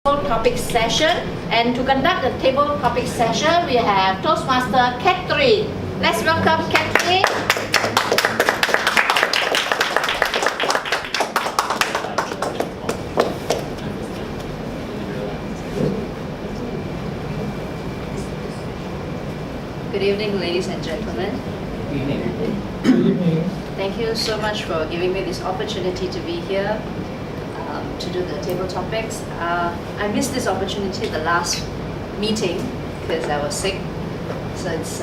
topic session, and to conduct the table topic session we have Toastmaster Catherine. Let's welcome Catherine. Good evening, ladies and gentlemen. Good evening. Good evening. Thank you so much for giving me this opportunity to be here to do the table topics. I missed this opportunity the last meeting because I was sick. So it's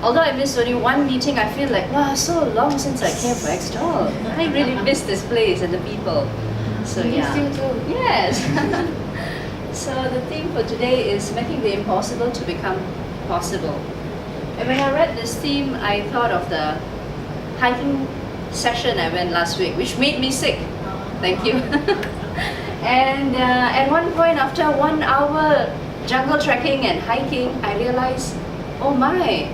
although I missed only one meeting, I feel like wow, so long since I came for Extol. I really miss this place and the people. So yeah. You too. Yes. So the theme for today is making the impossible to become possible. And when I read this theme, I thought of the hiking session I went last week, which made me sick. Thank you. And at one point, after 1 hour jungle trekking and hiking, I realized, oh my,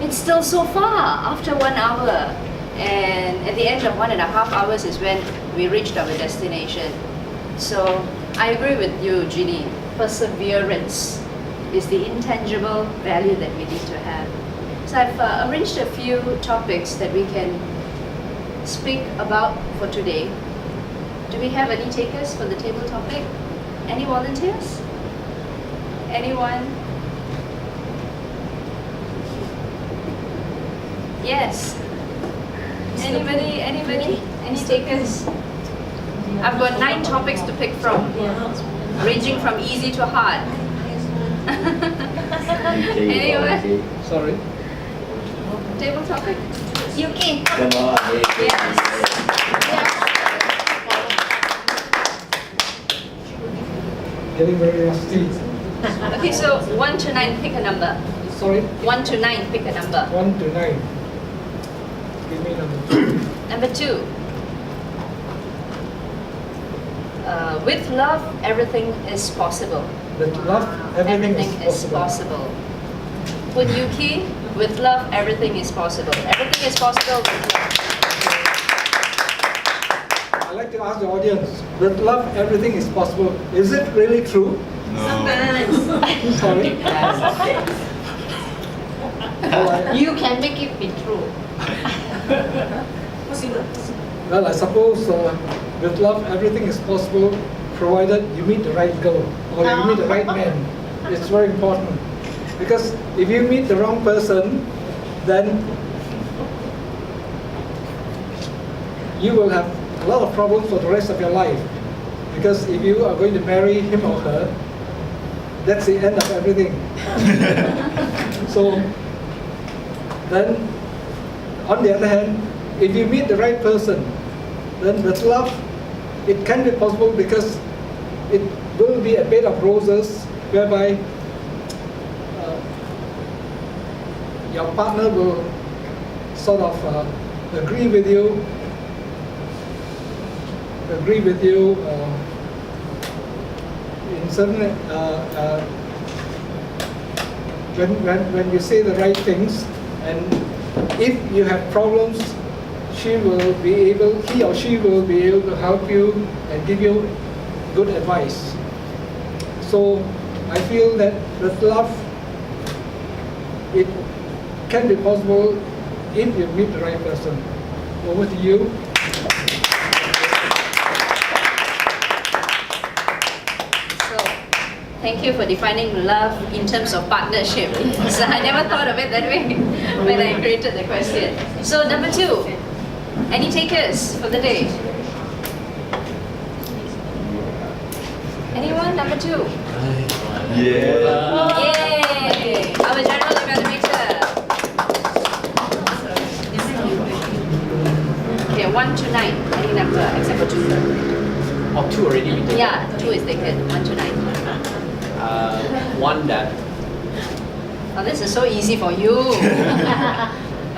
it's still so far after 1 hour. And at the end of 1.5 hours is when we reached our destination. So I agree with you, Ginny. Perseverance is the intangible value that we need to have. So I've arranged a few topics that we can speak about for today. Do we have any takers for the table topic? Any volunteers? Anyone? Yes. Anybody? Anybody? Any takers? I've got 9 topics to pick from, ranging from easy to hard. Anyone? Sorry. Table topic? Yuki. Come on. Yes. Getting very rusty. Okay, so 1 to 9, pick a number. Sorry. 1 to 9, pick a number. 1 to 9. Give me number 2. Number 2. With love, everything is possible. With love, everything is possible. possible. With Yuki, with love, everything is possible. Everything is possible with love. I'd like to ask the audience, with love, everything is possible. Is it really true? Sometimes. Sorry. You can make it be true. Well, I suppose with love, everything is possible, provided you meet the right girl or you meet the right man. It's very important. Because if you meet the wrong person, then you will have a lot of problems for the rest of your life. Because if you are going to marry him or her, that's the end of everything. So then, on the other hand, if you meet the right person, then with love, it can be possible because it will be a bed of roses whereby your partner will sort of agree with you in certain when you say the right things, and if you have problems, he or she will be able to help you and give you good advice. So I feel that with love, it can be possible if you meet the right person. Over to you. So, thank you for defining love in terms of partnership. So I never thought of it that way when I created the question. So number 2, any takers for the day? Anyone? Number 2. Yeah. Yay! Our general evaluator. Okay, 1 to 9. Any number except for 2. Oh, 2 already. We did. Yeah, 2 is taken. 1 to 9. One that. Oh, this is so easy for you.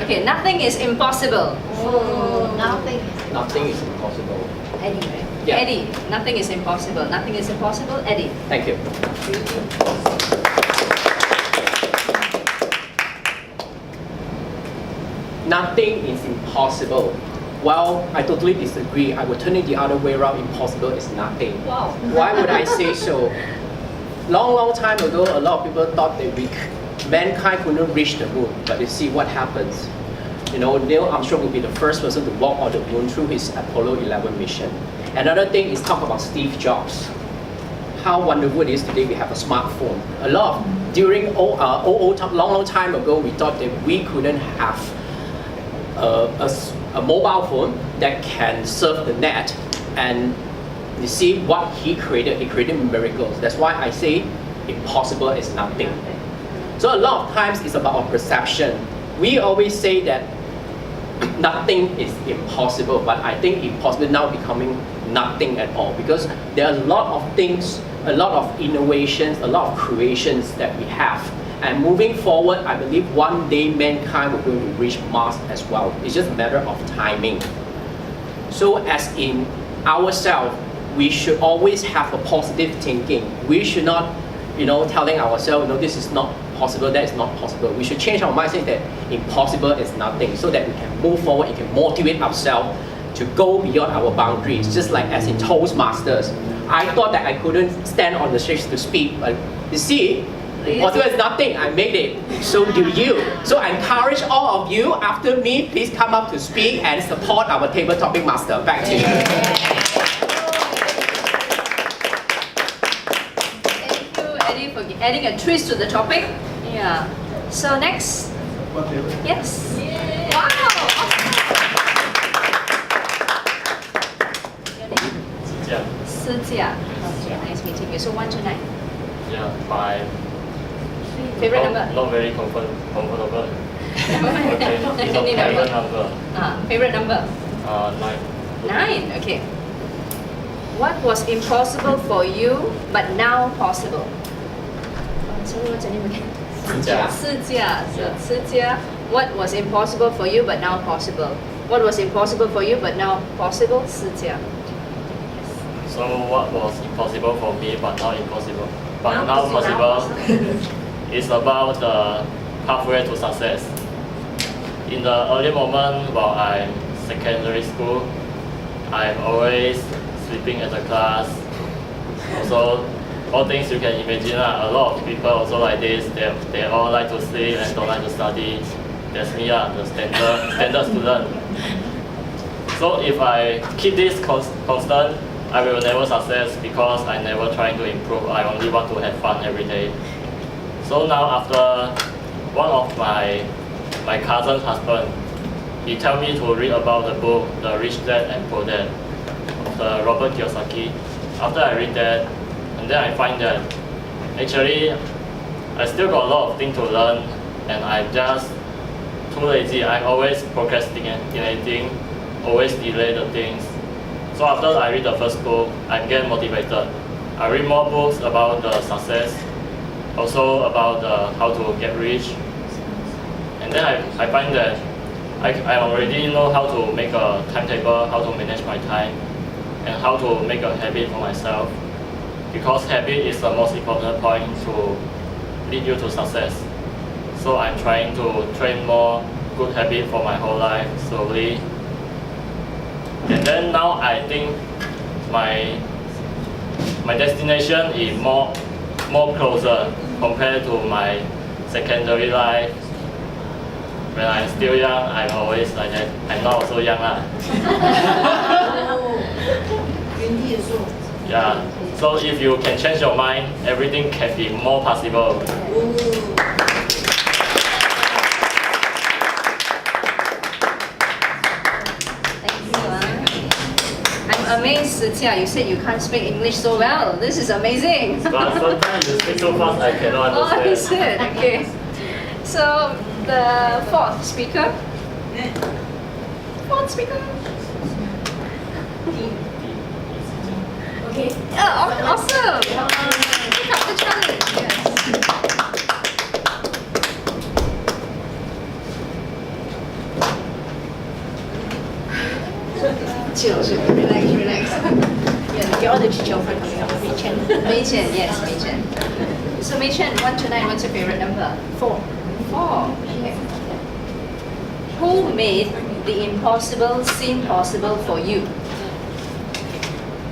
Okay, nothing is impossible. Oh, nothing. Nothing is impossible. Anyway, Yeah. Eddie, nothing is impossible. Nothing is impossible. Eddie. Thank you. Nothing is impossible. Well, I totally disagree. I would turn it the other way around. Impossible is nothing. Wow. Why would I say so? Long time ago, a lot of people thought that mankind couldn't reach the moon. But you see what happens. You know, Neil Armstrong will be the first person to walk on the moon through his Apollo 11 mission. Another thing is talk about Steve Jobs. How wonderful it is today we have a smartphone. A lot of, during long time ago, we thought that we couldn't have a mobile phone that can surf the net. And you see what he created miracles. That's why I say impossible is nothing. So a lot of times it's about our perception. We always say that nothing is impossible, but I think impossible now becoming nothing at all, because there are a lot of things, a lot of innovations, a lot of creations that we have. And moving forward, I believe one day mankind will going to reach Mars as well. It's just a matter of timing. So as in ourselves, we should always have a positive thinking. We should not, telling ourselves, this is not possible, that is not possible. We should change our mindset that impossible is nothing, so that we can move forward, and can motivate ourselves to go beyond our boundaries. Just like as in Toastmasters, I thought that I couldn't stand on the stage to speak, but you see, impossible is nothing, I made it. So do you. So I encourage all of you, after me, please come up to speak and support our table topic master. Back to you. For adding a twist to the topic. Yeah. So next. Yes. Wow. Awesome. Yeah. Nice meeting you. So 1 to 9. Yeah, my Favorite number? Not very comfortable. Okay, it's a Any private number? number. Favorite number? 9. 9. Okay. What was impossible for you but now possible? Sorry, what's your name again? Sijia. What was impossible for you but now possible? What was impossible for you but now possible? Sijia. So what was impossible for me but now impossible? But now possible is about the pathway to success. In the early moment while I'm secondary school, I'm always sleeping at the class. Also, all things you can imagine. A lot of people also like this. They all like to sleep and don't like to study. That's me, the standard student. So if I keep this constant, I will never success, because I never trying to improve. I only want to have fun every day. So now after one of my cousin's husband, he tell me to read about the book, The Rich Dad and Poor Dad, of the Robert Kiyosaki. After I read that, and then I find that actually I still got a lot of things to learn, and I'm just too lazy. I'm always procrastinating, always delay the things. So after I read the first book, I get motivated. I read more books about the success, also about how to get rich. And then I find that I already know how to make a timetable, how to manage my time, and how to make a habit for myself. Because habit is the most important point to lead you to success. So I'm trying to train more good habit for my whole life slowly. And then now I think my destination is more closer compared to my secondary life. When I'm still young, I'm always like that. I'm not so young lah. Yeah. So if you can change your mind, everything can be more possible. I'm amazed, Sijia. You said you can't speak English so well. This is amazing. But sometimes you speak so fast, I cannot understand. Oh, is it? Okay. So the fourth speaker. Okay. Oh, awesome. Pick up the challenge. Yes. Chill, relax. Yeah, get all the chill for coming up. Mei Chen, yes, Mei Chen. So Mei Chen, 1 to 9, what's your favorite number? 4. Okay. Who made the impossible seem possible for you?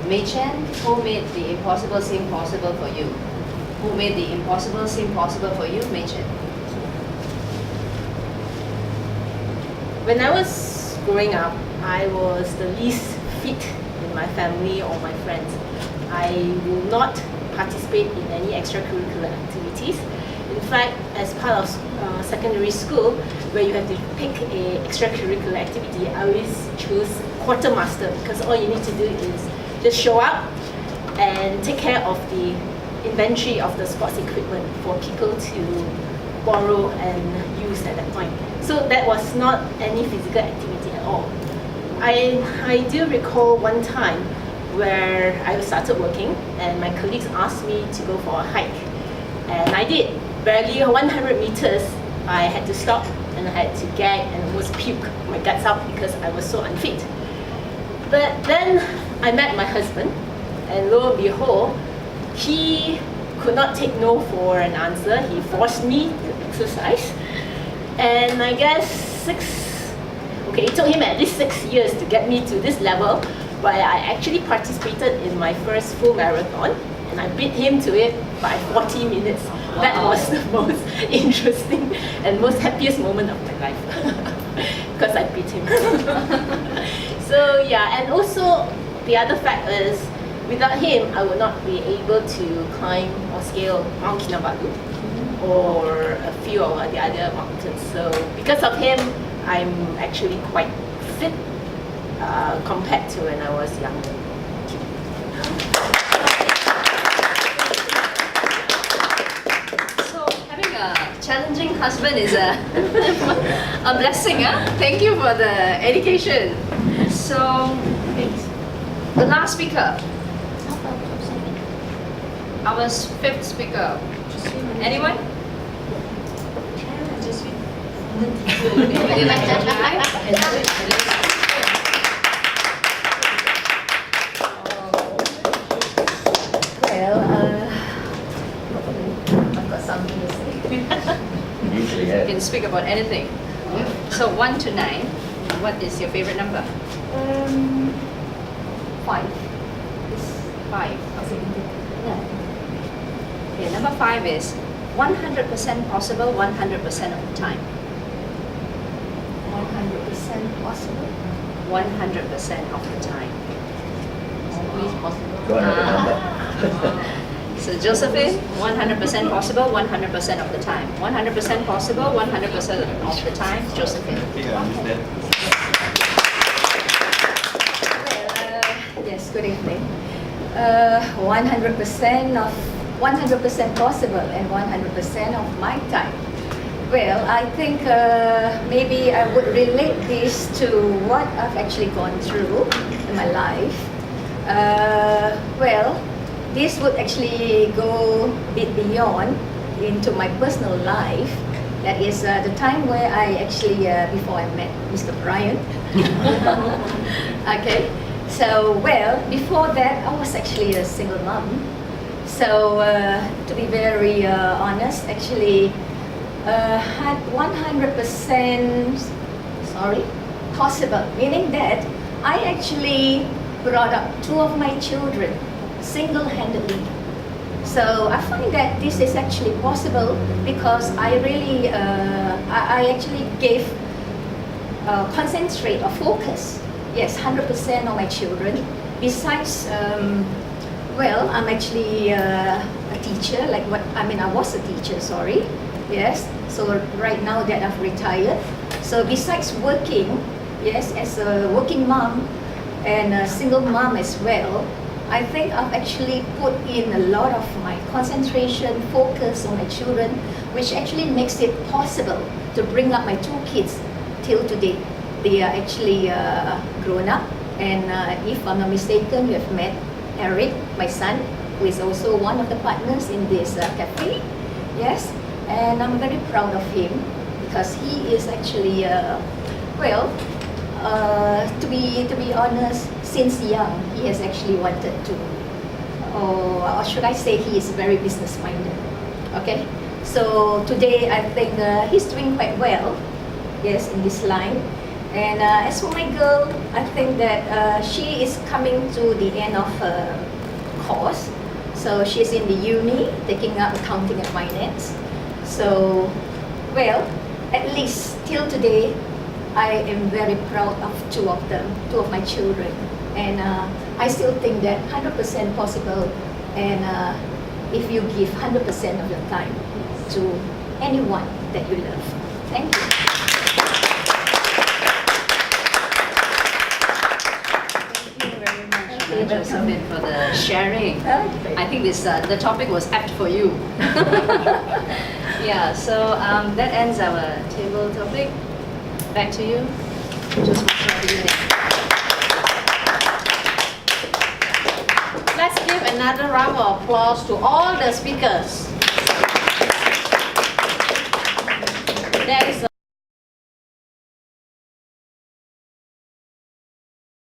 Mei Chen, who made the impossible seem possible for you? Who made the impossible seem possible for you, Mei Chen? When I was growing up, I was the least fit in my family or my friends. I will not participate in any extracurricular activities. In fact, as part of secondary school, where you have to pick a extracurricular activity, I always choose quartermaster because all you need to do is just show up and take care of the inventory of the sports equipment for people to borrow and use at that point. So that was not any physical activity at all. I do recall one time where I started working and my colleagues asked me to go for a hike. And I did. Barely 100 meters, I had to stop and I had to gag and almost puke my guts out because I was so unfit. But then I met my husband, and lo and behold, he could not take no for an answer. He forced me to exercise. And I guess it took him at least 6 years to get me to this level, but I actually participated in my first full marathon, and I beat him to it by 40 minutes. That was the most interesting and most happiest moment of my life, because I beat him. So yeah, and also the other fact is, without him, I would not be able to climb or scale Mount Kinabalu or a few of the other mountains. So because of him, I'm actually quite fit compared to when I was younger. So having a challenging husband is a blessing, huh? Thank you for the education. So the last speaker, our fifth speaker. Anyone? Would you like to try? Well, I've got something to say. You can speak about anything. So 1 to 9, what is your favorite number? 5. 5. Yeah. Okay, number 5 is 100% possible 100% of the time. 100% possible. 100% of the time. Always possible. So Josephine, 100% possible 100% of the time. 100% possible 100% of the time, Josephine. Yes, good evening. 100% possible and 100% of my time. Well, I think maybe I would relate this to what I've actually gone through in my life. Well, this would actually go a bit beyond into my personal life. That is the time where I actually, before I met Mr. Brian. Okay, so well, before that I was actually a single mom. So to be very honest, actually had 100% possible, meaning that I actually brought up 2 of my children single-handedly. So I find that this is actually possible because I really, I actually gave concentrate or focus, yes, 100% on my children. Besides, well, I'm actually a teacher, I was a teacher, yes. So right now that I've retired, so besides working, yes, as a working mom and a single mom as well, I think I've actually put in a lot of my concentration, focus on my children, which actually makes it possible to bring up my 2 kids till today. They are actually grown up, and if I'm not mistaken, you have met Eric, my son, who is also one of the partners in this cafe. Yes, and I'm very proud of him because he is actually, to be honest, since young, he has actually wanted to, or should I say, he is very business-minded. Okay, so today I think he's doing quite well, yes, in this line. And as for my girl, I think that she is coming to the end of her course. So she's in the uni, taking up accounting and finance. So, well, at least till today, I am very proud of two of them, two of my children. And I still think that 100% possible. And if you give 100% of your time to anyone that you love. Thank you. Thank you very much, You're welcome. Josephine, for the sharing. Okay. I think this the topic was apt for you. Yeah, so that ends our table topic. Back to you. Let's give another round of applause to all the speakers. There is